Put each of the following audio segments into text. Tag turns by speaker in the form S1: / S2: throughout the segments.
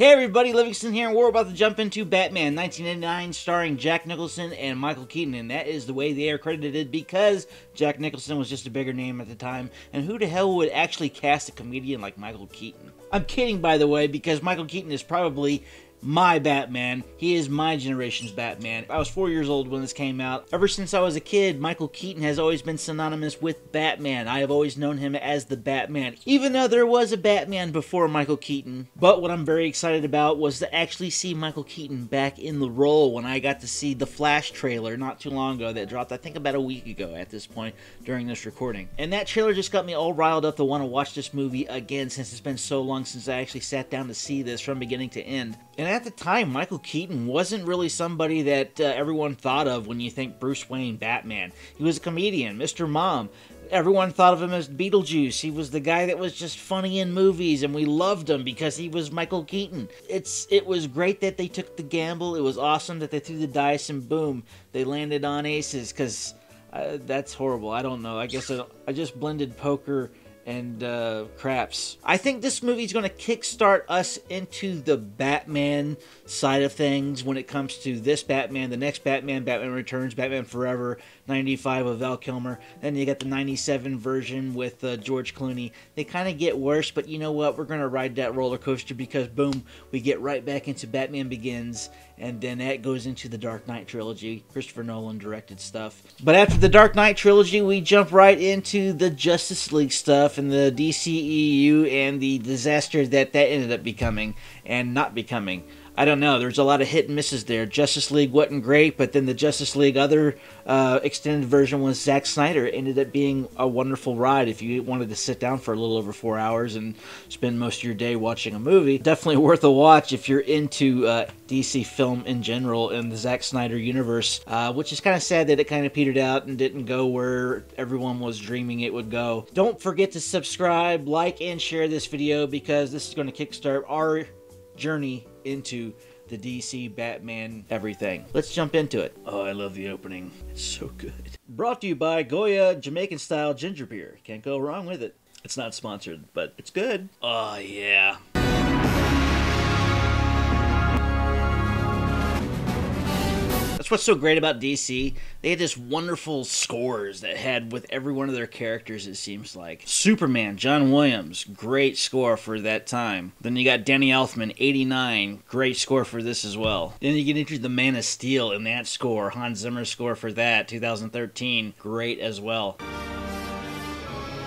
S1: Hey everybody, Livingston here, and we're about to jump into Batman 1989, starring Jack Nicholson and Michael Keaton, and that is the way they are credited because Jack Nicholson was just a bigger name at the time, and who the hell would actually cast a comedian like Michael Keaton? I'm kidding, by the way, because Michael Keaton is probably my Batman. He is my generation's Batman. I was 4 years old when this came out. Ever since I was a kid, Michael Keaton has always been synonymous with Batman. I have always known him as the Batman, even though there was a Batman before Michael Keaton. But what I'm very excited about was to actually see Michael Keaton back in the role when I got to see the Flash trailer not too long ago that dropped, I think, about a week ago at this point during this recording. And that trailer just got me all riled up to want to watch this movie again, since it's been so long since I actually sat down to see this from beginning to end. And at the time, Michael Keaton wasn't really somebody that everyone thought of when you think Bruce Wayne Batman. He was a comedian, Mr. Mom. Everyone thought of him as Beetlejuice. He was the guy that was just funny in movies, and we loved him because he was Michael Keaton. It was great that they took the gamble. It was awesome that they threw the dice, and boom, they landed on aces, because that's horrible. I don't know. I guess I just blended poker and craps. I think this movie's going to kickstart us into the Batman side of things when it comes to this Batman, the next Batman, Batman Returns, Batman Forever, 95 with Val Kilmer. Then you got the 97 version with George Clooney. They kind of get worse, but you know what? We're going to ride that roller coaster because, boom, we get right back into Batman Begins, and then that goes into the Dark Knight trilogy. Christopher Nolan directed stuff. But after the Dark Knight trilogy, we jump right into the Justice League stuff and the DCEU and the disaster that ended up becoming and not becoming. I don't know. There's a lot of hit and misses there. Justice League wasn't great, but then the Justice League other extended version was Zack Snyder. It ended up being a wonderful ride if you wanted to sit down for a little over 4 hours and spend most of your day watching a movie. Definitely worth a watch if you're into DC film in general and the Zack Snyder universe, which is kind of sad that it kind of petered out and didn't go where everyone was dreaming it would go. Don't forget to subscribe, like, and share this video because this is going to kickstart our journey into the DC Batman everything. Let's jump into it. Oh, I love the opening. It's so good. Brought to you by Goya Jamaican style ginger beer. Can't go wrong with it. It's not sponsored, but it's good. Oh yeah. That's what's so great about DC. They had this wonderful scores that had with every one of their characters, it seems like. Superman, John Williams, great score for that time. Then you got Danny Elfman, 89, great score for this as well. Then you get into the Man of Steel in that score, Hans Zimmer's score for that, 2013, great as well.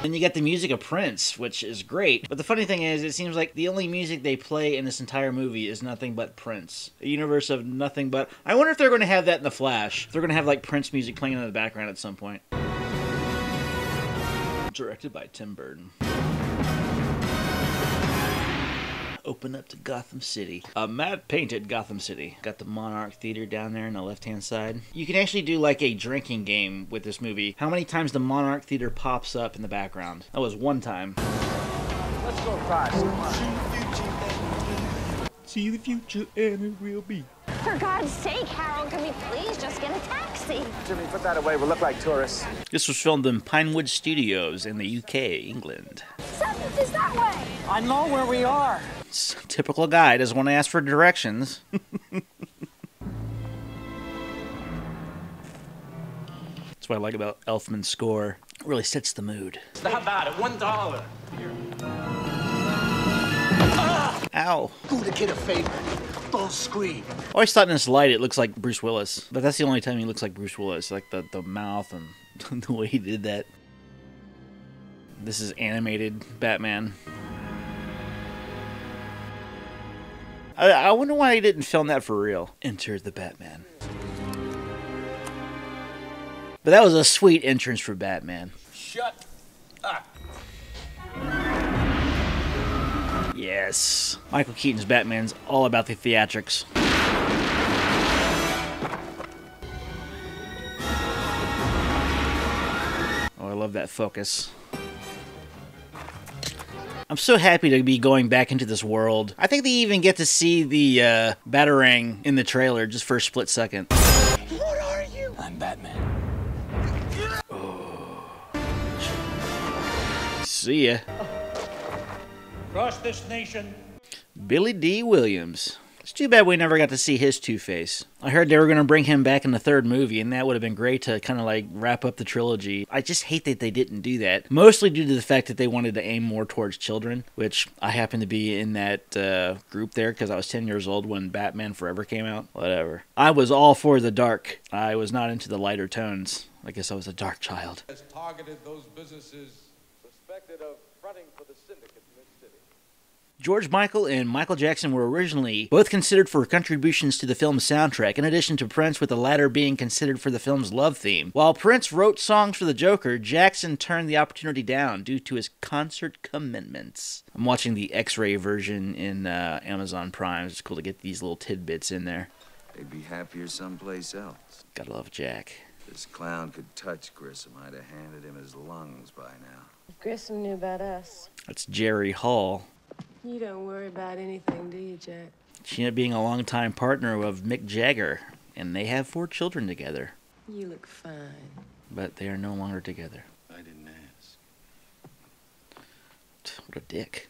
S1: Then you got the music of Prince, which is great. But the funny thing is, it seems like the only music they play in this entire movie is nothing but Prince. A universe of nothing but... I wonder if they're going to have that in The Flash. If they're going to have, like, Prince music playing in the background at some point. Directed by Tim Burton. Open up to Gotham City. A matte painted Gotham City. Got the Monarch Theater down there on the left-hand side. You can actually do like a drinking game with this movie. How many times the Monarch Theater pops up in the background? That was one time.
S2: Let's go fast. Come on.
S1: See the future and it will be.
S3: For God's sake, Harold, can we please just get a taxi?
S2: Jimmy, put that away. We'll look like tourists.
S1: This was filmed in Pinewood Studios in the UK, England.
S3: 7th is that way.
S2: I know where we are.
S1: Typical guy, doesn't want to ask for directions. That's what I like about Elfman's score. It really sets the mood.
S2: How about it? $1.
S1: Ow.
S4: Do the kid a favor. Don't scream.
S1: I always thought in this light it looks like Bruce Willis. But that's the only time he looks like Bruce Willis. Like the mouth and the way he did that. This is animated Batman. I wonder why he didn't film that for real. Enter the Batman. But that was a sweet entrance for Batman.
S2: Shut up.
S1: Yes. Michael Keaton's Batman's all about the theatrics. Oh, I love that focus. I'm so happy to be going back into this world. I think they even get to see the Batarang in the trailer just for a split second.
S4: What are you?
S2: I'm Batman.
S1: Oh. See ya.
S5: Across this nation,
S1: Billy D. Williams. It's too bad we never got to see his Two-Face. I heard they were going to bring him back in the third movie, and that would have been great to kind of like wrap up the trilogy. I just hate that they didn't do that, mostly due to the fact that they wanted to aim more towards children, which I happen to be in that group there because I was 10 years old when Batman Forever came out. Whatever. I was all for the dark. I was not into the lighter tones. I guess I was a dark child.
S5: Has targeted those businesses suspected of fronting for the syndicate in this city.
S1: George Michael and Michael Jackson were originally both considered for contributions to the film's soundtrack, in addition to Prince, with the latter being considered for the film's love theme. While Prince wrote songs for the Joker, Jackson turned the opportunity down due to his concert commitments. I'm watching the X-ray version in Amazon Prime. It's cool to get these little tidbits in there.
S6: They'd be happier someplace else.
S1: Gotta love Jack.
S6: If this clown could touch Grissom, I'd have handed him his lungs by now.
S7: If Grissom knew about us.
S1: That's Jerry Hall.
S7: You don't worry about anything, do you, Jack?
S1: She ended up being a longtime partner of Mick Jagger, and they have 4 children together.
S7: You look fine.
S1: But they are no longer together.
S6: I didn't ask.
S1: What a dick.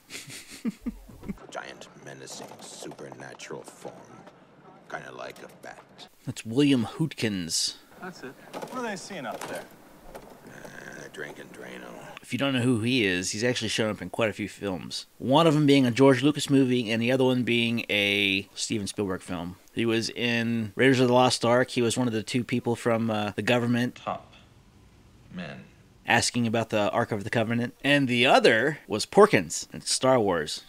S8: Giant, menacing, supernatural form. Kind of like a bat.
S1: That's William Hootkins.
S2: That's it. What are they seeing up there?
S8: Drinking Drano.
S1: If you don't know who he is, he's actually shown up in quite a few films. One of them being a George Lucas movie, and the other one being a Steven Spielberg film. He was in Raiders of the Lost Ark. He was one of the 2 people from the government.
S5: Top men.
S1: Asking about the Ark of the Covenant. And the other was Porkins in Star Wars.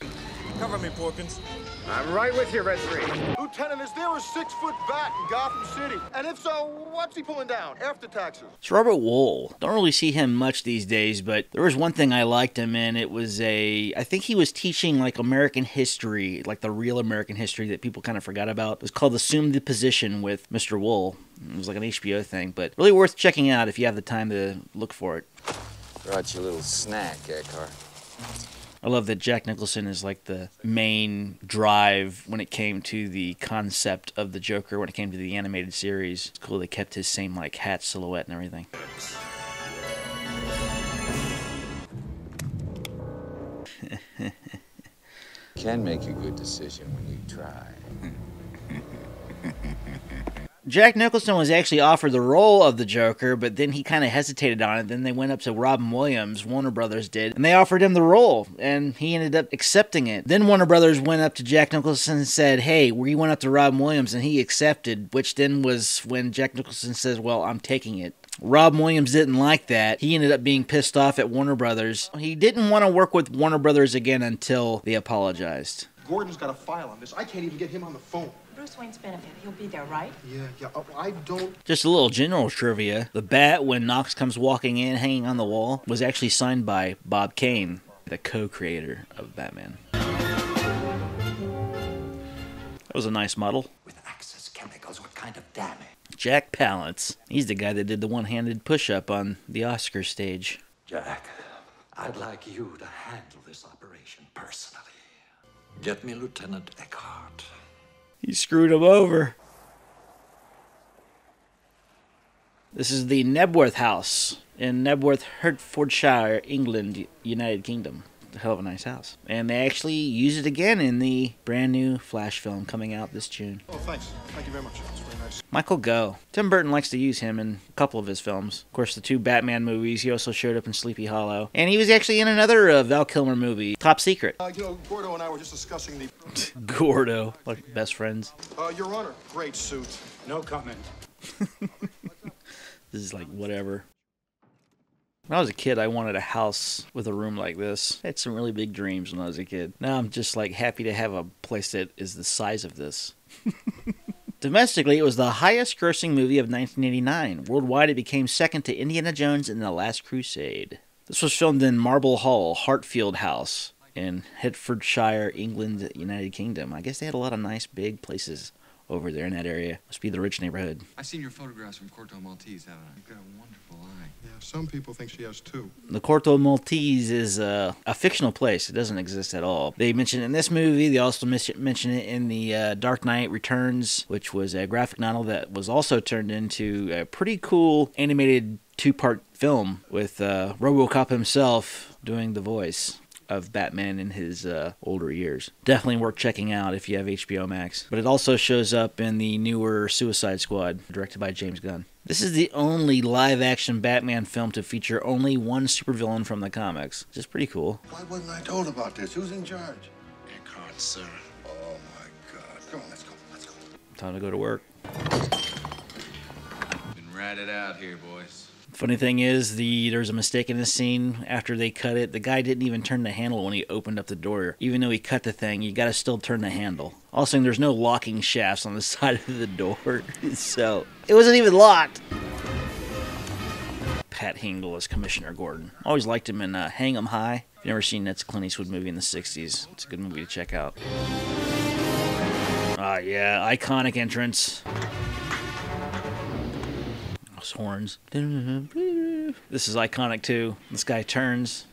S5: Cover me, Porkins.
S2: I'm right with you, Red 3.
S9: Lieutenant, is there a 6-foot bat in Gotham City? And if so, what's he pulling down after taxes?
S1: It's Robert Wool. Don't really see him much these days, but there was one thing I liked him in. It was I think he was teaching like American history, like the real American history that people kind of forgot about. It was called Assume the Position with Mr. Wool. It was like an HBO thing, but really worth checking out if you have the time to look for it.
S6: Brought you a little snack, Eckhart.
S1: I love that Jack Nicholson is like the main drive when it came to the concept of the Joker, when it came to the animated series. It's cool they kept his same like hat silhouette and everything.
S6: Can make a good decision when you try.
S1: Jack Nicholson was actually offered the role of the Joker, but then he kind of hesitated on it. Then they went up to Robin Williams, Warner Brothers did, and they offered him the role, and he ended up accepting it. Then Warner Brothers went up to Jack Nicholson and said, hey, we went up to Robin Williams, and he accepted, which then was when Jack Nicholson says, well, I'm taking it. Robin Williams didn't like that. He ended up being pissed off at Warner Brothers. He didn't want to work with Warner Brothers again until they apologized.
S9: Gordon's got a file on this. I can't even get him on the phone.
S10: Bruce Wayne's benefit. He'll be there, right?
S9: Yeah. I don't...
S1: Just a little general trivia. The bat, when Knox comes walking in, hanging on the wall, was actually signed by Bob Kane, the co-creator of Batman. That was a nice model.
S4: With Axis chemicals, what kind of damage?
S1: Jack Palance. He's the guy that did the one-handed push-up on the Oscar stage.
S4: Jack, I'd like you to handle this operation personally. Get me Lieutenant Eckhart.
S1: He screwed him over. This is the Nebworth House in Nebworth, Hertfordshire, England, United Kingdom. A hell of a nice house. And they actually use it again in the brand new Flash film coming out this June.
S9: Oh, thanks. Thank you very much. That's very nice.
S1: Michael Gough. Tim Burton likes to use him in a couple of his films. Of course, the 2 Batman movies. He also showed up in Sleepy Hollow. And he was actually in another Val Kilmer movie, Top Secret.
S9: Gordo and I were just discussing the...
S1: Gordo, like best friends.
S9: Your Honor, great suit.
S2: No comment.
S1: This is like whatever. When I was a kid, I wanted a house with a room like this. I had some really big dreams when I was a kid. Now I'm just like happy to have a place that is the size of this. Domestically, it was the highest grossing movie of 1989. Worldwide, it became second to Indiana Jones and the Last Crusade. This was filmed in Marble Hall, Hartfield House, in Hertfordshire, England, United Kingdom. I guess they had a lot of nice big places over there in that area. Must be the rich neighborhood.
S11: I've seen your photographs from Corto Maltese, haven't I? You've got a wonderful eye.
S9: Yeah, some people think she has 2.
S1: The Corto Maltese is a fictional place. It doesn't exist at all. They mention it in this movie. They also mention it in the Dark Knight Returns, which was a graphic novel that was also turned into a pretty cool animated 2-part film with RoboCop himself doing the voice. of Batman in his older years. Definitely worth checking out if you have HBO Max. But it also shows up in the newer Suicide Squad, directed by James Gunn. This is the only live-action Batman film to feature only one supervillain from the comics, which is pretty cool.
S9: Why wasn't I told about this? Who's in charge?
S2: Eckhart, sir.
S9: Oh, my God. Come on, let's go. Let's go.
S1: Time to go to work.
S11: Been ratted out here, boys.
S1: Funny thing is, there's a mistake in this scene. After they cut it, the guy didn't even turn the handle when he opened up the door. Even though he cut the thing, you gotta still turn the handle. Also, there's no locking shafts on the side of the door, so it wasn't even locked. Pat Hingle as Commissioner Gordon. Always liked him in Hang 'em High. If you've never seen that's a Clint Eastwood movie in the 60s. It's a good movie to check out. Yeah, iconic entrance. Those horns. This is iconic too. This guy turns.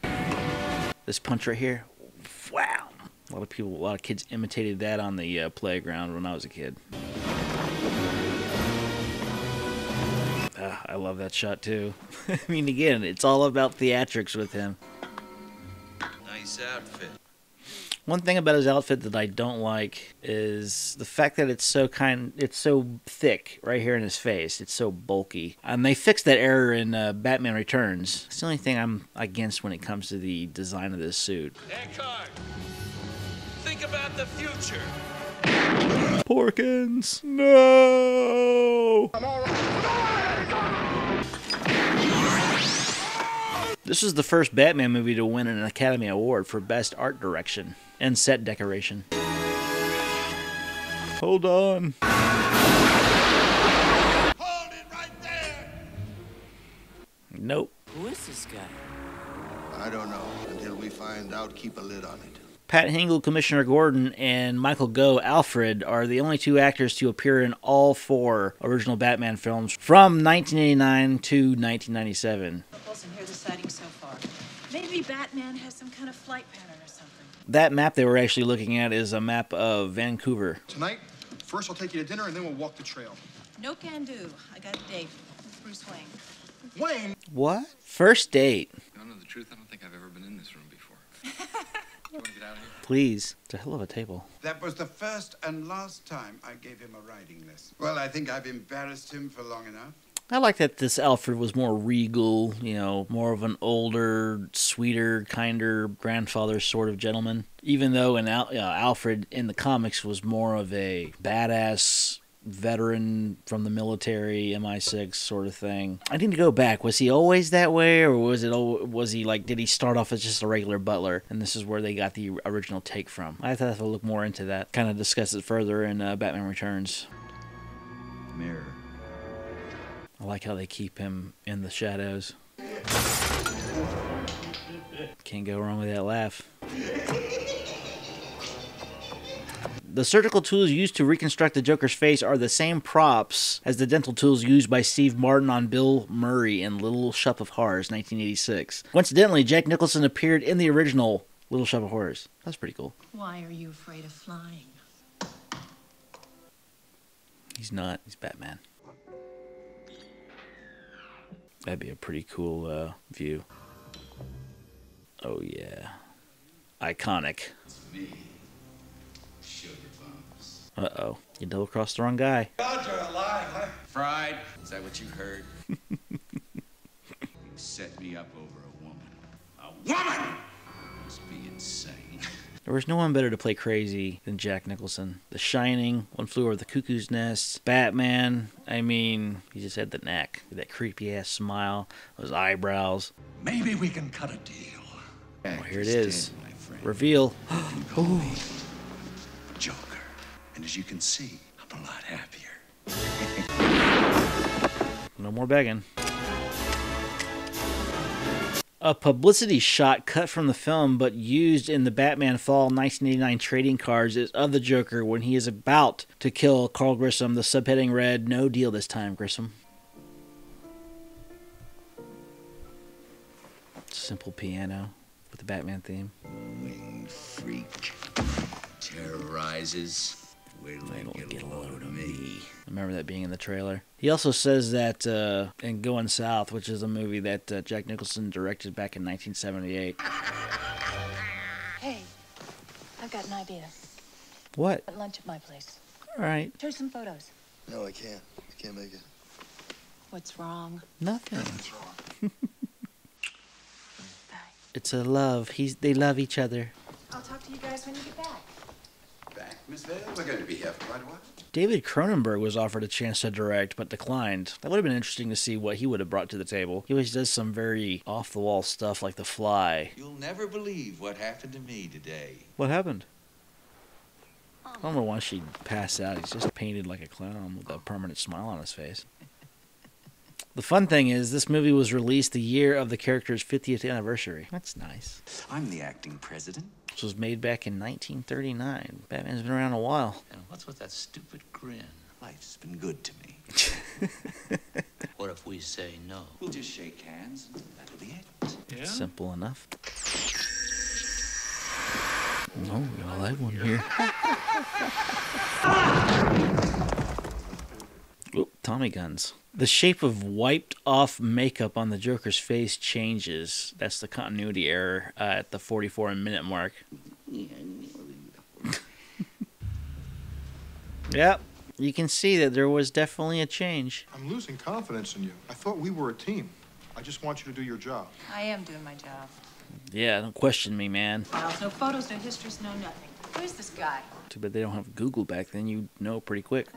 S1: This punch right here. Wow. A lot of kids imitated that on the playground when I was a kid. I love that shot too. I mean, again, it's all about theatrics with him.
S11: Nice outfit.
S1: One thing about his outfit that I don't like is the fact that it's so thick right here in his face. It's so bulky. And they fixed that error in Batman Returns. It's the only thing I'm against when it comes to the design of this suit.
S5: Eckhart, think about the future.
S1: Porkins, no! This is the first Batman movie to win an Academy Award for Best Art Direction and Set Decoration. Hold on.
S9: Hold it right there!
S1: Nope.
S7: Who is this guy?
S9: I don't know. Until we find out, keep a lid on it.
S1: Pat Hingle, Commissioner Gordon, and Michael Gough, Alfred, are the only two actors to appear in all four original Batman films from 1989 to 1997.
S10: Wasn't hear the sighting so far. Maybe Batman has some kind of flight pattern or something.
S1: That map they were actually looking at is a map of Vancouver.
S2: Tonight, first I'll take you to dinner and then we'll walk the trail.
S10: No can do. I got a date with Bruce Wayne.
S2: Wayne!
S1: What? First date.
S11: You want to know the truth? I don't think I've ever been in this room before. You want to get out of here?
S1: Please. It's a hell of a table.
S12: That was the first and last time I gave him a riding lesson. Well, I think I've embarrassed him for long enough.
S1: I like that this Alfred was more regal, more of an older, sweeter, kinder grandfather sort of gentleman. Even though Alfred in the comics was more of a badass veteran from the military, MI6 sort of thing. I need to go back. Was he always that way, or did he start off as just a regular butler, and this is where they got the original take from? I have to look more into that. Kind of discuss it further in Batman Returns.
S6: Mirror.
S1: I like how they keep him in the shadows. Can't go wrong with that laugh. The surgical tools used to reconstruct the Joker's face are the same props as the dental tools used by Steve Martin on Bill Murray in Little Shop of Horrors, 1986. Coincidentally, Jack Nicholson appeared in the original Little Shop of Horrors. That's pretty cool.
S10: Why are you afraid of flying?
S1: He's not. He's Batman. That'd be a pretty cool view. Oh, yeah. Iconic. Uh-oh. You double-crossed the wrong guy.
S12: God, you're alive, huh?
S8: Fried? Is that what you heard? You set me up over a woman. A woman! Must be insane.
S1: There was no one better to play crazy than Jack Nicholson. The Shining, One Flew Over the Cuckoo's Nest, Batman. I mean, he just had the knack. That creepy-ass smile, those eyebrows.
S4: Maybe we can cut a deal.
S1: Oh, here it is. Reveal. Oh.
S4: Joker. And as you can see, I'm a lot happier.
S1: No more begging. A publicity shot cut from the film but used in the Batman Fall 1989 trading cards is of the Joker when he is about to kill Carl Grissom. The subheading read, "No deal this time, Grissom." Simple piano with the Batman theme.
S8: Winged freak. Terrorizes. Wait till they get a load of me.
S1: I remember that being in the trailer. He also says that in Going South, which is a movie that Jack Nicholson directed back in 1978.
S10: Hey, I've got an idea.
S1: What?
S10: At lunch at my place.
S1: All right.
S10: Show some photos.
S13: No, I can't. I can't make it.
S10: What's wrong?
S1: Nothing.
S13: Nothing's wrong.
S1: It's a love. They love each other.
S10: I'll talk to you guys when you get back.
S12: Back, Miss Vale? We're going to be here for quite a while.
S1: David Cronenberg was offered a chance to direct, but declined. That would have been interesting to see what he would have brought to the table. He always does some very off-the-wall stuff like The Fly.
S8: You'll never believe what happened to me today.
S1: What happened? I don't know why she passed out. He's just painted like a clown with a permanent smile on his face. The fun thing is, this movie was released the year of the character's 50th anniversary. That's nice.
S8: I'm the acting president.
S1: This was made back in 1939. Batman's been around a while.
S8: And what's with that stupid grin? Life's been good to me.
S14: What if we say no?
S8: We'll just shake hands and that'll be it.
S14: Yeah?
S1: Simple enough. Oh, we all have one here. Oh, Tommy guns. The shape of wiped off makeup on the Joker's face changes. That's the continuity error at the 44-minute mark. Yep, you can see that there was definitely a change.
S2: I'm losing confidence in you. I thought we were a team. I just want you to do your job.
S10: I am doing my job.
S1: Yeah, don't question me, man.
S10: Files, no photos, no histories, no nothing. Who's this guy?
S1: Too bad they don't have Google back then. You'd know pretty quick.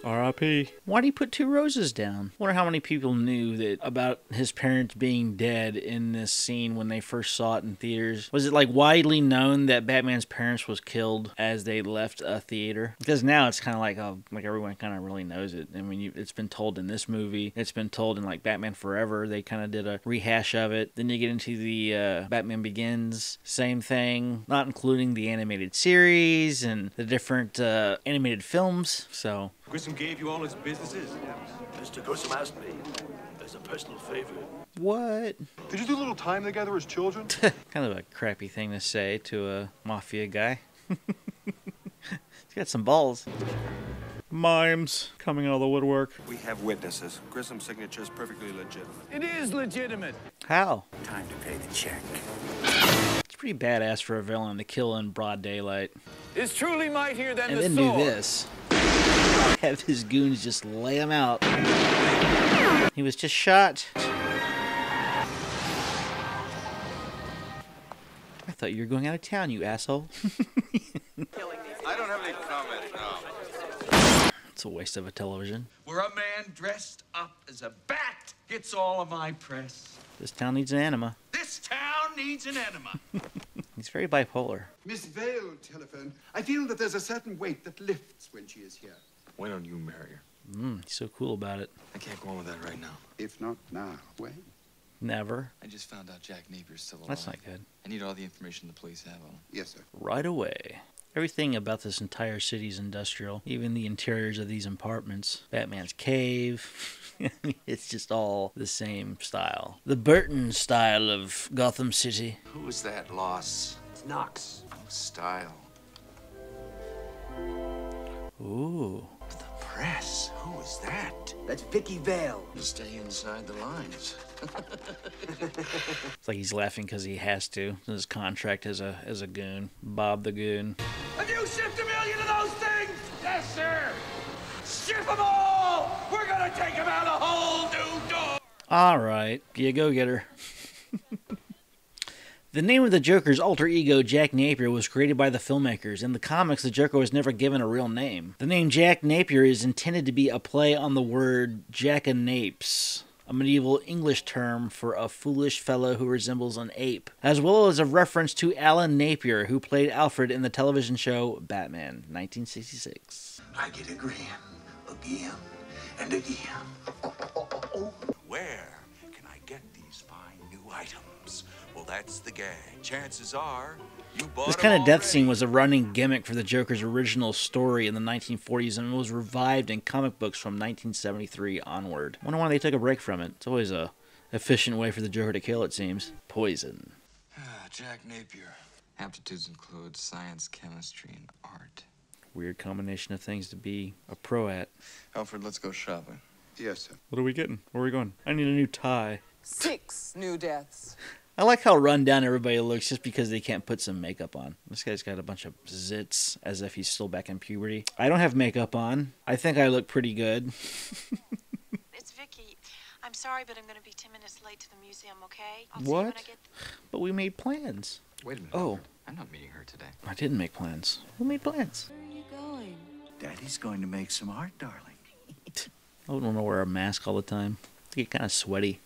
S1: R.I.P. Why'd he put 2 roses down? Wonder how many people knew that about his parents being dead in this scene when they first saw it in theaters. Was it like widely known that Batman's parents was killed as they left a theater? Because now it's kind of like, oh, like everyone kind of really knows it. I mean, it's been told in this movie. It's been told in like Batman Forever. They kind of did a rehash of it. Then you get into the Batman Begins, same thing, not including the animated series and the different animated films. So.
S15: Grissom gave you all his businesses?
S13: Mr. Grissom asked me as a personal favor.
S1: What?
S2: Did you do a little time together as children?
S1: Kind of a crappy thing to say to a mafia guy. He's got some balls. Mimes coming out of the woodwork.
S15: We have witnesses. Grissom's signature is perfectly legitimate.
S16: It is legitimate.
S1: How?
S16: Time to pay the check.
S1: It's pretty badass for a villain to kill in broad daylight.
S16: It's truly mightier than
S1: and
S16: the
S1: then
S16: sword.
S1: do this. Have his goons just lay him out. He was just shot. I thought you were going out of town, you asshole.
S12: I don't have any comment, no.
S1: It's a waste of a television.
S8: Where a man dressed up as a bat gets all of my press.
S1: This town needs an enema.
S8: This town needs an enema.
S1: He's very bipolar.
S12: Miss Vale telephone. I feel that there's a certain weight that lifts when she is here.
S11: Why don't you marry her?
S1: He's so cool about it.
S11: I can't go on with that right now.
S12: If not now, when?
S1: Never.
S11: I just found out Jack Napier's still alive.
S1: That's not good.
S11: I need all the information the police have on him.
S12: Yes, sir.
S1: Right away. Everything about this entire city is industrial. Even the interiors of these apartments. Batman's cave. I mean, it's just all the same style. The Burton style of Gotham City.
S8: Who was that loss?
S16: It's Knox.
S8: Oh, style.
S1: Ooh.
S8: The press. Who was that?
S16: That's Vicky Vale.
S8: You stay inside the lines.
S1: It's like he's laughing because he has to. His contract as a goon. Bob the Goon.
S16: Have you shipped 1 million of those things? Yes, sir. Ship them all. We're gonna take them out a whole new door.
S1: All right. You go get her. The name of the Joker's alter ego, Jack Napier, was created by the filmmakers. In the comics, the Joker was never given a real name. The name Jack Napier is intended to be a play on the word jackanapes, a medieval English term for a foolish fellow who resembles an ape, as well as a reference to Alan Napier, who played Alfred in the television show Batman, 1966.
S16: I get again, and again.
S8: Where can I get these fine new items? Well, that's the gag. Chances are you bought
S1: This kind of death
S8: already.
S1: scene was a running gimmick for the Joker's original story in the 1940s and was revived in comic books from 1973 onward. Wonder why they took a break from it. It's always a efficient way for the Joker to kill, it seems. Poison.
S11: Jack Napier. Aptitudes include science, chemistry, and art.
S1: Weird combination of things to be a pro at.
S11: Alfred, let's go shopping.
S12: Yes, sir.
S1: What are we getting? Where are we going? I need a new tie.
S17: 6 new deaths.
S1: I like how run down everybody looks just because they can't put some makeup on. This guy's got a bunch of zits as if he's still back in puberty. I don't have makeup on. I think I look pretty good.
S10: It's Vicky. I'm sorry, but I'm going to be 10 minutes late to the museum, okay? I'll
S1: What?
S10: see you when I get...
S1: But we made plans.
S11: Wait a minute.
S1: Oh.
S11: I'm not meeting her today.
S1: I didn't make plans. Who made plans?
S7: Where are you going?
S6: Daddy's going to make some art, darling.
S1: I wouldn't want to wear a mask all the time. I get kind of sweaty.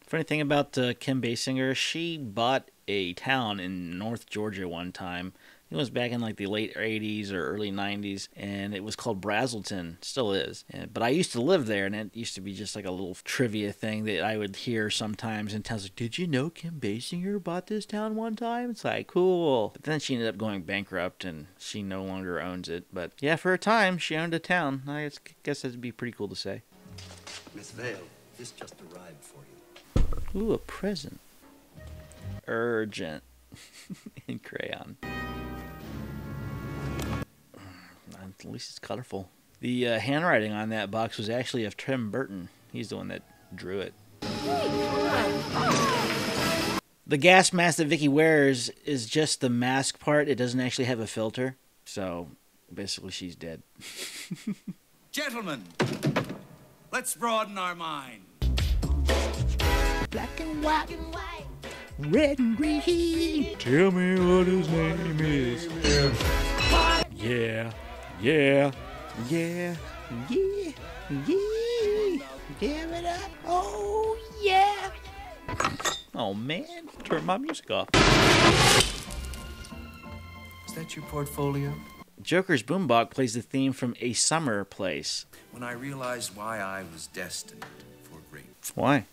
S1: Funny thing about Kim Basinger, she bought a town in North Georgia one time. It was back in like the late 80s or early 90s, and it was called Brazelton. Still is. But I used to live there, and it used to be just like a little trivia thing that I would hear sometimes in towns like, did you know Kim Basinger bought this town one time? It's like, cool. But then she ended up going bankrupt, and she no longer owns it. But yeah, for a time, she owned a town. I guess that'd be pretty cool to say.
S4: Miss Vale, this just arrived for you.
S1: Ooh, a present. Urgent. In crayon. At least it's colorful. The handwriting on that box was actually of Tim Burton. He's the one that drew it. The gas mask that Vicky wears is just the mask part. It doesn't actually have a filter. So, basically she's dead.
S8: Gentlemen, let's broaden our mind.
S1: Black and white, red and green. Tell me what his name is. Yeah, yeah, yeah, yeah, yeah. Give it up. Oh, yeah. Oh, man. Turn my music off.
S6: Is that your portfolio?
S1: Joker's boombox plays the theme from A Summer Place.
S6: When I realized why I was destined for greatness.
S1: Why?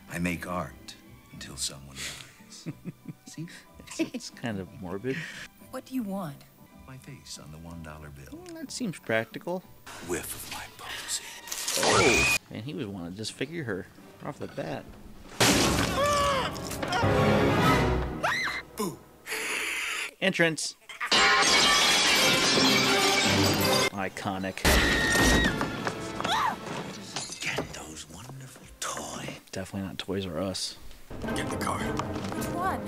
S6: I make art until someone dies. See?
S1: It's kind of morbid.
S10: What do you want?
S6: My face on the $1 bill.
S1: That seems practical.
S6: Whiff of my posy.
S1: Oh, man, he was wanting to disfigure her off the bat.
S6: Boo.
S1: Entrance. Iconic.
S6: Get those wonderful toys.
S1: Definitely not Toys R Us.
S6: Get the car.
S10: Which one?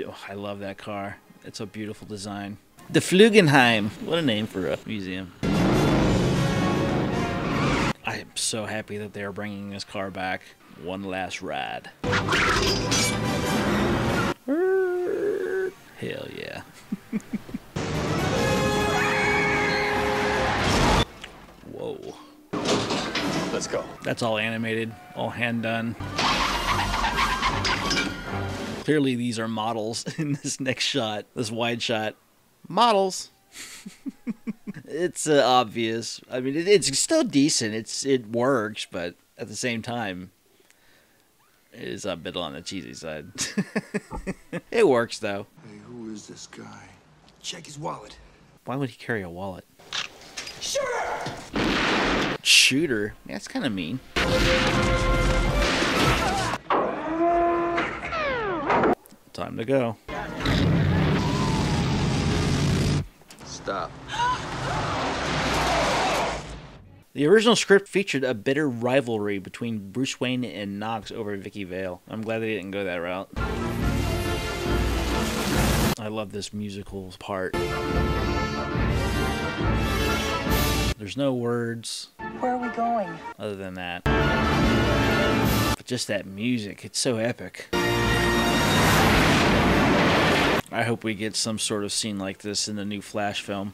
S1: Oh, I love that car. It's a beautiful design. The Flugenheim. What a name for a museum. I am so happy that they are bringing this car back. One last ride. Hell yeah. Whoa.
S15: Let's go.
S1: That's all animated, all hand done. Clearly these are models in this next shot, this wide shot. Models. It's obvious. I mean, it's still decent. It works, but at the same time, it is a bit on the cheesy side. It works though.
S9: Hey, who is this guy?
S13: Check his wallet.
S1: Why would he carry a wallet?
S16: Shooter!
S1: Shooter? Yeah, that's kind of mean. Time to go.
S6: Stop.
S1: The original script featured a bitter rivalry between Bruce Wayne and Knox over Vicky Vale. I'm glad they didn't go that route. I love this musical part. There's no words.
S10: Where are we going?
S1: Other than that. But just that music, it's so epic. I hope we get some sort of scene like this in the new Flash film.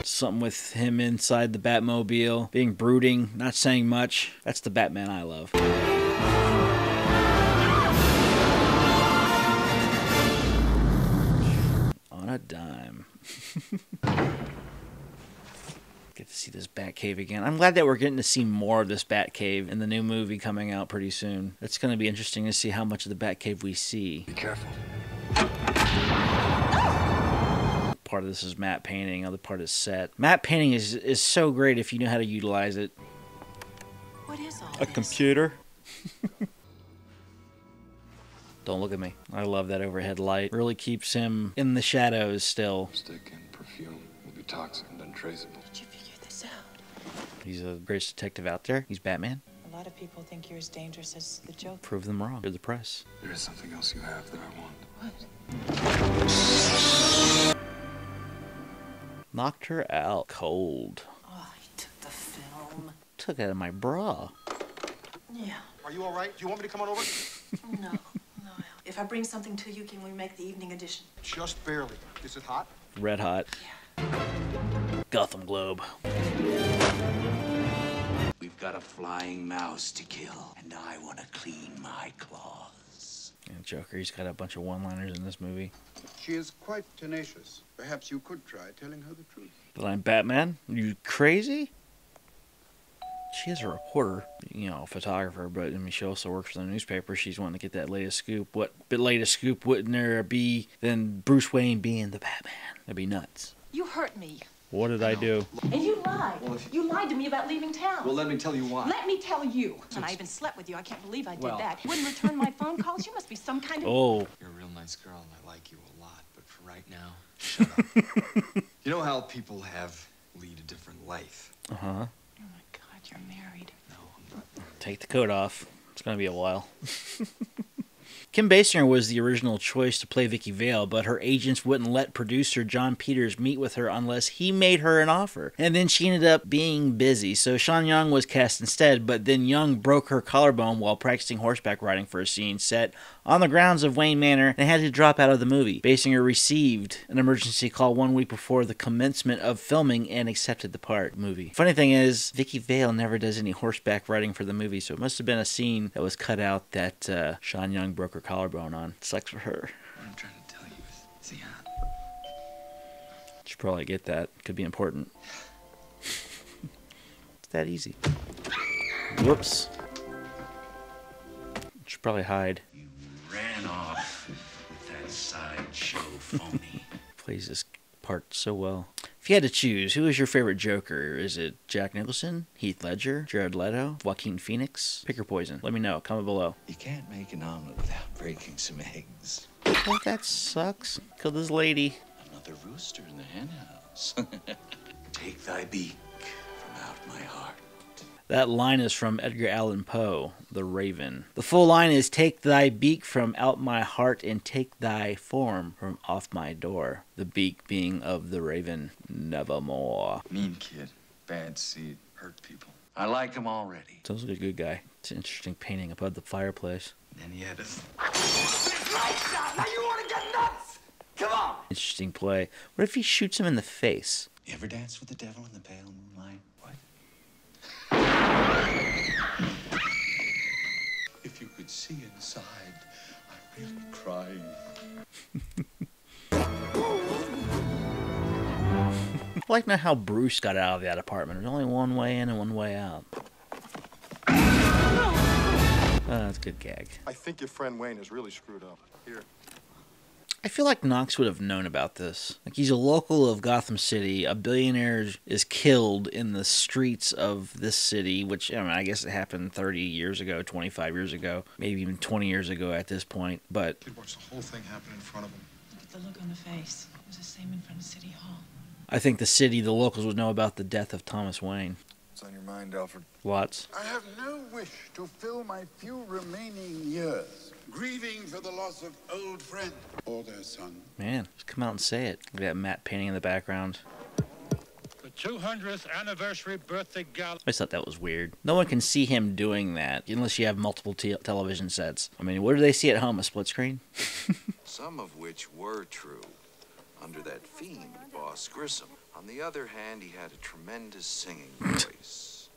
S1: Something with him inside the Batmobile, being brooding, not saying much. That's the Batman I love. On a dime. Get to see this Batcave again. I'm glad that we're getting to see more of this Batcave in the new movie coming out pretty soon. It's going to be interesting to see how much of the Batcave we see.
S4: Be careful.
S1: Part of this is matte painting, other part is set. Matte painting is so great if you know how to utilize it.
S10: What is all
S1: A
S10: this?
S1: computer. Don't look at me. I love that overhead light. Really keeps him in the shadows still.
S11: Stick and perfume will be toxic and untraceable.
S10: Did you figure this sound.
S1: He's the greatest detective out there. He's Batman.
S10: A lot of people think you're as dangerous as the Joker.
S1: Prove them wrong. You're the press.
S11: There is something else you have that I want.
S10: What?
S1: Knocked her out cold.
S10: Oh, he took the film.
S1: Took it out of my bra.
S10: Yeah.
S2: Are you all right? Do you want me to come on over?
S10: No. If I bring something to you, can we make the evening edition?
S2: Just barely. Is it hot?
S1: Red hot. Yeah. Gotham Globe.
S8: We've got a flying mouse to kill, and I want to clean my claws.
S1: And Joker, he's got a bunch of one-liners in this movie.
S12: She is quite tenacious. Perhaps you could try telling her the truth.
S1: That I'm Batman? Are you crazy? She is a reporter, you know, a photographer, but I mean, she also works for the newspaper. She's wanting to get that latest scoop. What latest scoop wouldn't there be than Bruce Wayne being the Batman? That'd be nuts.
S10: You hurt me.
S1: What did I do?
S10: And you lied. You lied to me about leaving town.
S11: Well, let me tell you why.
S10: Let me tell you. And I even slept with you. I can't believe I did that. You wouldn't return my phone calls? You must be some kind of...
S1: Oh.
S11: You're a real nice girl, and I like you a lot. But for right now, shut up. You know how people lead a different life?
S1: Uh-huh.
S10: Oh, my God, you're married.
S11: No, I'm not.
S1: Take the coat off. It's going to be a while. Kim Basinger was the original choice to play Vicky Vale, but her agents wouldn't let producer John Peters meet with her unless he made her an offer. And then she ended up being busy, so Sean Young was cast instead, but then Young broke her collarbone while practicing horseback riding for a scene set on the grounds of Wayne Manor and had to drop out of the movie. Basinger received an emergency call 1 week before the commencement of filming and accepted the part. Movie. Funny thing is, Vicky Vale never does any horseback riding for the movie, so it must have been a scene that was cut out that Sean Young broke her collarbone on. Sucks for her.
S11: What I'm trying to tell you is, see,
S1: Should probably get that. Could be important. It's that easy. Whoops. Should probably hide.
S8: You ran off with that sideshow phony.
S1: Plays this part so well. If you had to choose, who is your favorite Joker? Is it Jack Nicholson, Heath Ledger, Jared Leto, Joaquin Phoenix? Pick your poison. Let me know. Comment below.
S4: You can't make an omelet without breaking some eggs.
S1: Oh, that sucks. Kill this lady.
S4: Another rooster in the henhouse.
S8: Take thy beak from out my heart.
S1: That line is from Edgar Allan Poe, The Raven. The full line is, take thy beak from out my heart and take thy form from off my door. The beak being of the Raven, nevermore.
S11: mean kid, bad seed, hurt people.
S8: I like him already.
S1: Sounds like a good guy. It's an interesting painting above the fireplace.
S11: And he had a...
S16: Lights out! Now you want to get nuts? Come on!
S1: Interesting play. What if he shoots him in the face?
S4: You ever dance with the devil in the pale moonlight? What?
S8: If you could see inside, I'm really crying.
S1: I like now how Bruce got out of that apartment. There's only one way in and one way out. That's a good gag.
S2: I think your friend Wayne is really screwed up. Here.
S1: I feel like Knox would have known about this. Like, he's a local of Gotham City. A billionaire is killed in the streets of this city, which, I mean, I guess it happened 30 years ago, 25 years ago, maybe even 20 years ago at this point, but...
S2: He'd watch the whole thing happen in front of him.
S10: Look at the look on the face. It was the same in front of City Hall.
S1: I think the city, the locals would know about the death of Thomas Wayne.
S6: What's on your mind, Alfred?
S1: Lots.
S12: I have no wish to fill my few remaining years grieving for the loss of old friend or their son.
S1: Man, just come out and say it. Look at that matte painting in the background.
S17: The 200th anniversary birthday gala.
S1: I just thought that was weird. No one can see him doing that unless you have multiple television sets. I mean, what do they see at home? A split screen?
S6: Some of which were true. Under that fiend, Boss Grissom. On the other hand, he had a tremendous singing voice.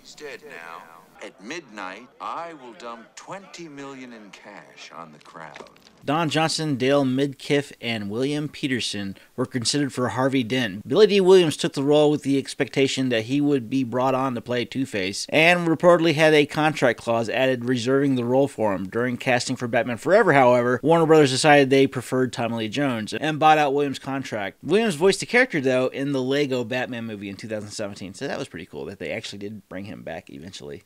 S6: He's dead now. At midnight, I will dump $20 million in cash on the crowd.
S1: Don Johnson, Dale Midkiff, and William Peterson were considered for Harvey Dent. Billy D. Williams took the role with the expectation that he would be brought on to play Two-Face, and reportedly had a contract clause added reserving the role for him. During casting for Batman Forever, however, Warner Brothers decided they preferred Tommy Lee Jones and bought out Williams' contract. Williams voiced the character, though, in the Lego Batman movie in 2017, so that was pretty cool that they actually did bring him back eventually.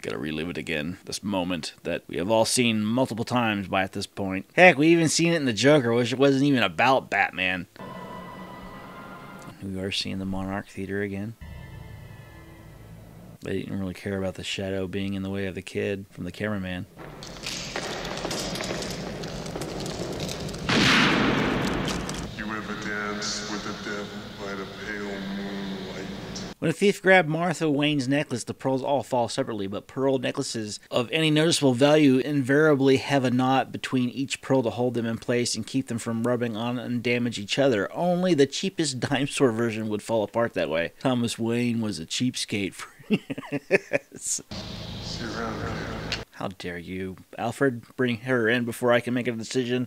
S1: Gotta relive it again. This moment that we have all seen multiple times by at this point. Heck, we even seen it in the Joker, which wasn't even about Batman. We are seeing the Monarch Theater again. They didn't really care about the shadow being in the way of the kid from the cameraman.
S18: You ever dance with the devil by the pale moonlight?
S1: When a thief grabbed Martha Wayne's necklace, the pearls all fall separately, but pearl necklaces of any noticeable value invariably have a knot between each pearl to hold them in place and keep them from rubbing on and damage each other. Only the cheapest dime store version would fall apart that way. Thomas Wayne was a cheapskate. How dare you, Alfred? Bring her in before I can make a decision.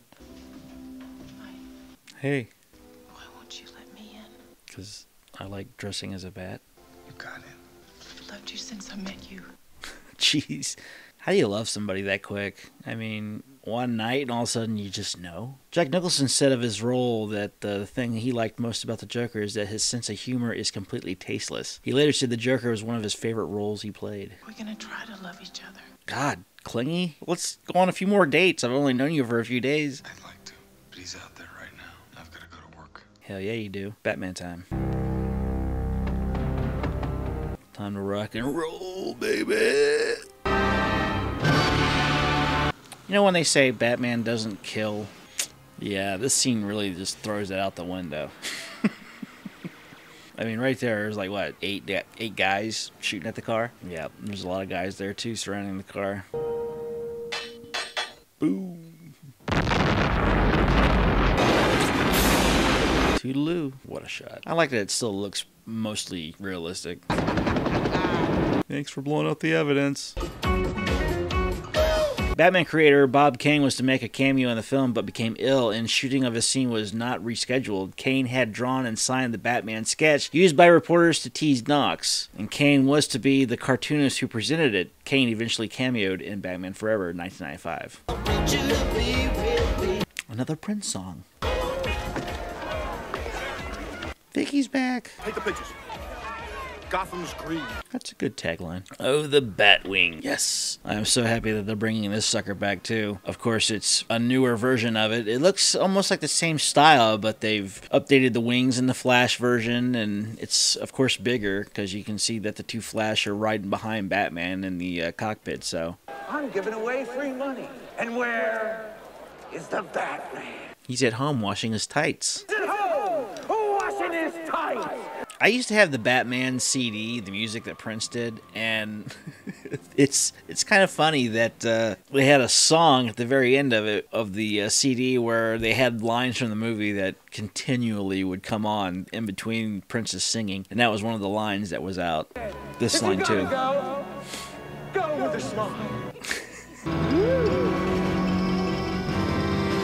S1: Hey.
S10: Why won't you let me in?
S1: Because I like dressing as a bat.
S11: You got it.
S10: I've loved you since I met you.
S1: Jeez. How do you love somebody that quick? I mean, one night and all of a sudden you just know? Jack Nicholson said of his role that the thing he liked most about the Joker is that his sense of humor is completely tasteless. He later said the Joker was one of his favorite roles he played.
S10: We're gonna try to love each other.
S1: God, clingy? Let's go on a few more dates. I've only known you for a few days.
S11: I'd like to, but he's out there right now. I've got to go to work.
S1: Hell yeah, you do. Batman time. Time to rock and roll, baby. You know when they say Batman doesn't kill? Yeah, this scene really just throws that out the window. I mean, right there's like, what, eight guys shooting at the car? Yeah, there's a lot of guys there, too, surrounding the car. Boom. Toodaloo. What a shot. I like that it still looks mostly realistic. Thanks for blowing out the evidence. Batman creator Bob Kane was to make a cameo in the film but became ill, and shooting of his scene was not rescheduled. Kane had drawn and signed the Batman sketch used by reporters to tease Knox, and Kane was to be the cartoonist who presented it. Kane eventually cameoed in Batman Forever in 1995. Another Prince song. Vicky's back.
S9: Take the pictures. Gotham's green.
S1: That's a good tagline. Oh, the Batwing. Yes. I'm so happy that they're bringing this sucker back, too. Of course, it's a newer version of it. It looks almost like the same style, but they've updated the wings in the Flash version, and it's, of course, bigger, because you can see that the two Flash are riding behind Batman in the cockpit, so.
S16: I'm giving away free money. And where is the Batman?
S1: He's at home washing his tights.
S16: At home, washing his tights.
S1: I used to have the Batman CD, the music that Prince did, and it's kind of funny that they had a song at the very end of it, of the CD, where they had lines from the movie that continually would come on in between Prince's singing, and that was one of the lines that was out. This line too.
S16: Go with a smile.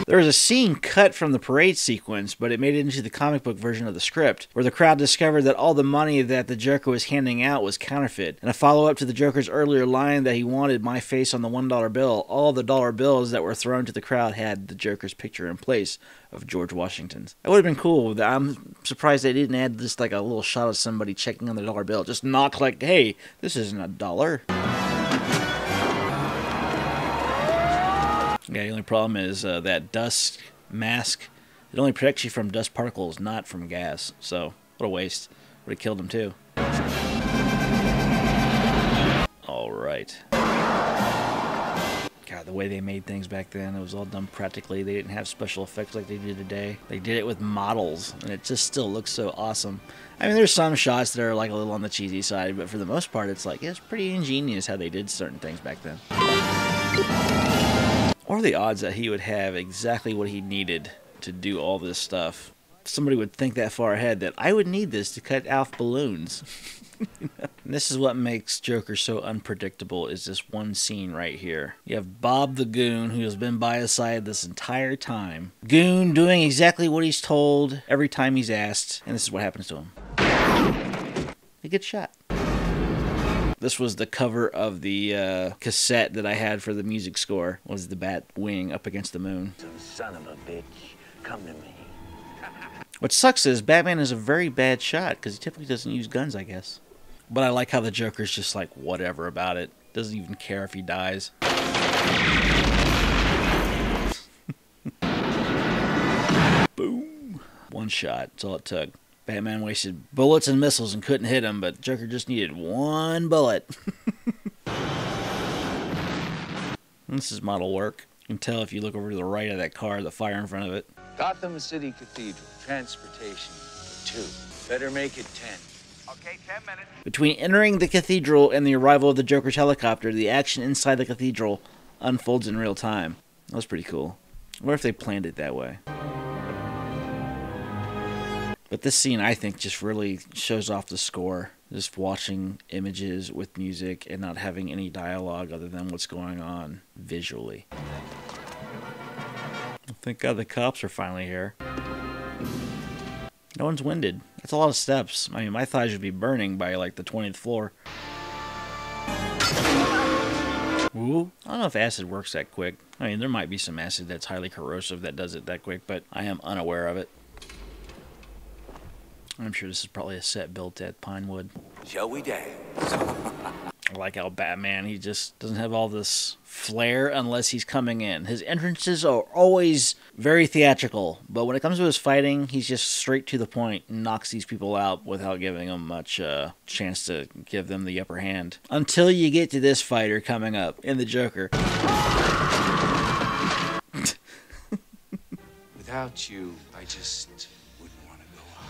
S1: There was a scene cut from the parade sequence, but it made it into the comic book version of the script, where the crowd discovered that all the money that the Joker was handing out was counterfeit. And a follow-up to the Joker's earlier line that he wanted my face on the $1 bill, all the dollar bills that were thrown to the crowd had the Joker's picture in place of George Washington's. That would have been cool. I'm surprised they didn't add just like a little shot of somebody checking on the dollar bill. Just knock like, hey, this isn't a dollar. Yeah, the only problem is that dust mask, it only protects you from dust particles, not from gas. So, what a waste. Would have killed him too. Alright. God, the way they made things back then, it was all done practically. They didn't have special effects like they do today. They did it with models, and it just still looks so awesome. I mean, there's some shots that are like a little on the cheesy side, but for the most part, it's like, it's pretty ingenious how they did certain things back then. Or the odds that he would have exactly what he needed to do all this stuff. Somebody would think that far ahead that I would need this to cut off balloons. And this is what makes Joker so unpredictable, is this one scene right here. You have Bob the Goon, who has been by his side this entire time. Goon doing exactly what he's told every time he's asked, and this is what happens to him. He gets shot. This was the cover of the cassette that I had for the music score, was the bat wing up against the moon.
S13: Son of a bitch, come to me.
S1: What sucks is Batman is a very bad shot, because he typically doesn't use guns, I guess. But I like how the Joker's just like, whatever about it. Doesn't even care if he dies. Boom. One shot, that's all it took. Batman wasted bullets and missiles and couldn't hit him, but Joker just needed one bullet. This is model work. You can tell if you look over to the right of that car, the fire in front of it.
S19: Gotham City Cathedral, transportation for 2. Better make it 10.
S16: Okay, 10 minutes.
S1: Between entering the cathedral and the arrival of the Joker's helicopter, the action inside the cathedral unfolds in real time. That was pretty cool. What if they planned it that way? But this scene, I think, just really shows off the score. Just watching images with music and not having any dialogue other than what's going on visually. Thank God the cops are finally here. No one's winded. That's a lot of steps. I mean, my thighs would be burning by like the 20th floor. Ooh, I don't know if acid works that quick. I mean, there might be some acid that's highly corrosive that does it that quick, but I am unaware of it. I'm sure this is probably a set built at Pinewood.
S13: Shall we dance?
S1: I like how Batman, he just doesn't have all this flair unless he's coming in. His entrances are always very theatrical, but when it comes to his fighting, he's just straight to the point and knocks these people out without giving them much chance to give them the upper hand. Until you get to this fighter coming up in the Joker.
S11: Without you, I just wouldn't want to go on.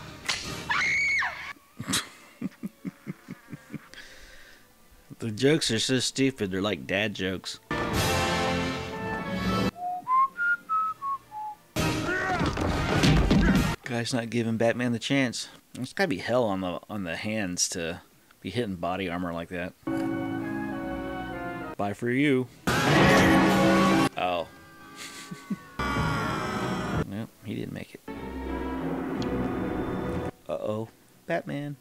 S1: The jokes are so stupid, they're like dad jokes. Guy's not giving Batman the chance. It's gotta be hell on the hands to be hitting body armor like that. Bye for you. Oh. Nope, he didn't make it. Uh-oh. Batman.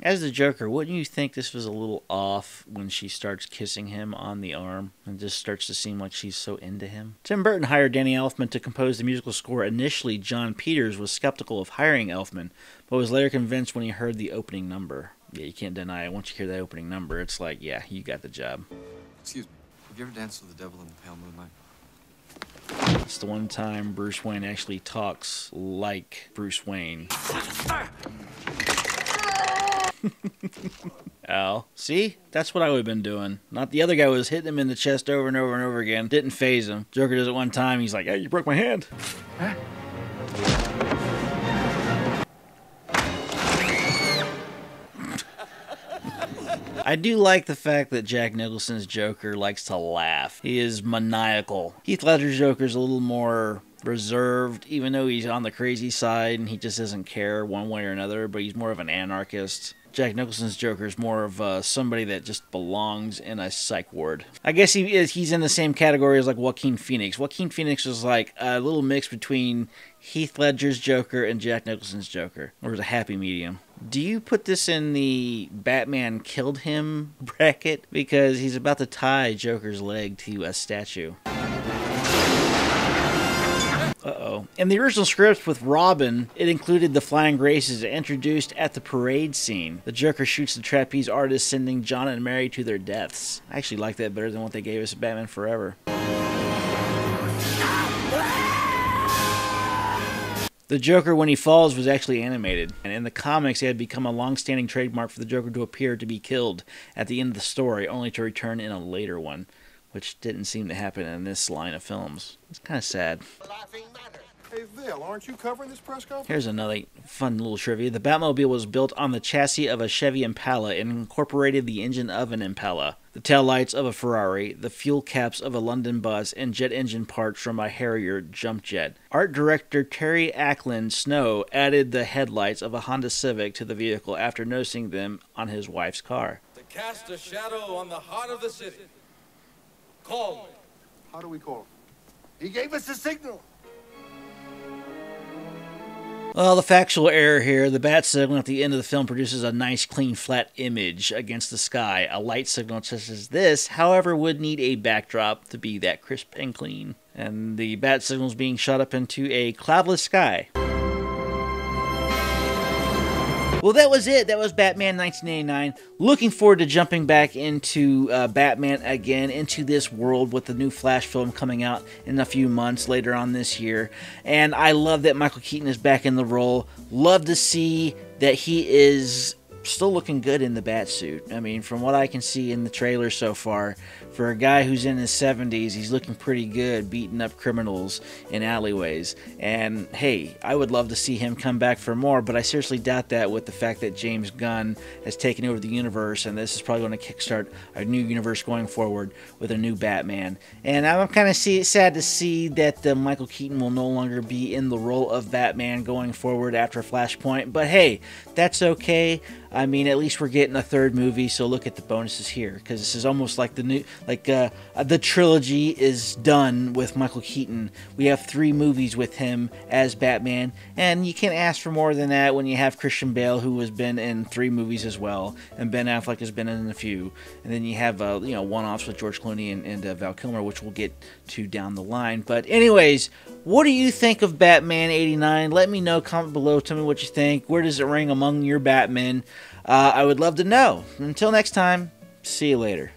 S1: As the Joker, wouldn't you think this was a little off when she starts kissing him on the arm and just starts to seem like she's so into him? Tim Burton hired Danny Elfman to compose the musical score. Initially, John Peters was skeptical of hiring Elfman, but was later convinced when he heard the opening number. Yeah, you can't deny it. Once you hear that opening number, it's like, yeah, you got the job.
S11: Excuse me, have you ever danced with the devil in the pale moonlight?
S1: It's the one time Bruce Wayne actually talks like Bruce Wayne. Ow. See? That's what I would have been doing. Not the other guy was hitting him in the chest over and over and over again. Didn't phase him. Joker does it one time. He's like, hey, you broke my hand. Huh? I do like the fact that Jack Nicholson's Joker likes to laugh. He is maniacal. Heath Ledger's Joker's a little more reserved, even though he's on the crazy side and he just doesn't care one way or another, but he's more of an anarchist. Jack Nicholson's Joker is more of somebody that just belongs in a psych ward. I guess he's in the same category as like Joaquin Phoenix. Joaquin Phoenix was like a little mix between Heath Ledger's Joker and Jack Nicholson's Joker. Or was a happy medium. Do you put this in the Batman killed him bracket? Because he's about to tie Joker's leg to a statue. Uh-oh. In the original script with Robin, it included the Flying Graces introduced at the parade scene. The Joker shoots the trapeze artist, sending John and Mary to their deaths. I actually like that better than what they gave us at Batman Forever. The Joker, when he falls, was actually animated, and in the comics it had become a long-standing trademark for the Joker to appear to be killed at the end of the story, only to return in a later one, which didn't seem to happen in this line of films. It's kind of sad.
S2: Hey, Vil, aren't you covering this press conference?
S1: Here's another fun little trivia. The Batmobile was built on the chassis of a Chevy Impala and incorporated the engine of an Impala, the taillights of a Ferrari, the fuel caps of a London bus, and jet engine parts from a Harrier jump jet. Art director Terry Ackland Snow added the headlights of a Honda Civic to the vehicle after noticing them on his wife's car.
S5: To cast a shadow on the heart of the city. Call me.
S2: How do we call him?
S9: He gave us a signal.
S1: Well, the factual error here, the bat signal at the end of the film produces a nice, clean, flat image against the sky. A light signal such as this, however, would need a backdrop to be that crisp and clean. And the bat signal is being shot up into a cloudless sky. Well, that was it. That was Batman 1989. Looking forward to jumping back into Batman again, into this world with the new Flash film coming out in a few months later on this year. And I love that Michael Keaton is back in the role. Love to see that he is still looking good in the Batsuit. I mean, from what I can see in the trailer so far, for a guy who's in his 70s, he's looking pretty good, beating up criminals in alleyways. And hey, I would love to see him come back for more, but I seriously doubt that with the fact that James Gunn has taken over the universe, and this is probably going to kickstart a new universe going forward with a new Batman. And I'm kind of sad to see that Michael Keaton will no longer be in the role of Batman going forward after Flashpoint, but hey, that's okay. I mean, at least we're getting a third movie, so look at the bonuses here, because this is almost like the trilogy is done with Michael Keaton. We have 3 movies with him as Batman, and you can't ask for more than that when you have Christian Bale, who has been in 3 movies as well, and Ben Affleck has been in a few, and then you have one-offs with George Clooney and Val Kilmer, which we'll get to down the line. But anyways, what do you think of Batman 89? Let me know, comment below, tell me what you think. Where does it rank among your Batmen? I would love to know. Until next time, see you later.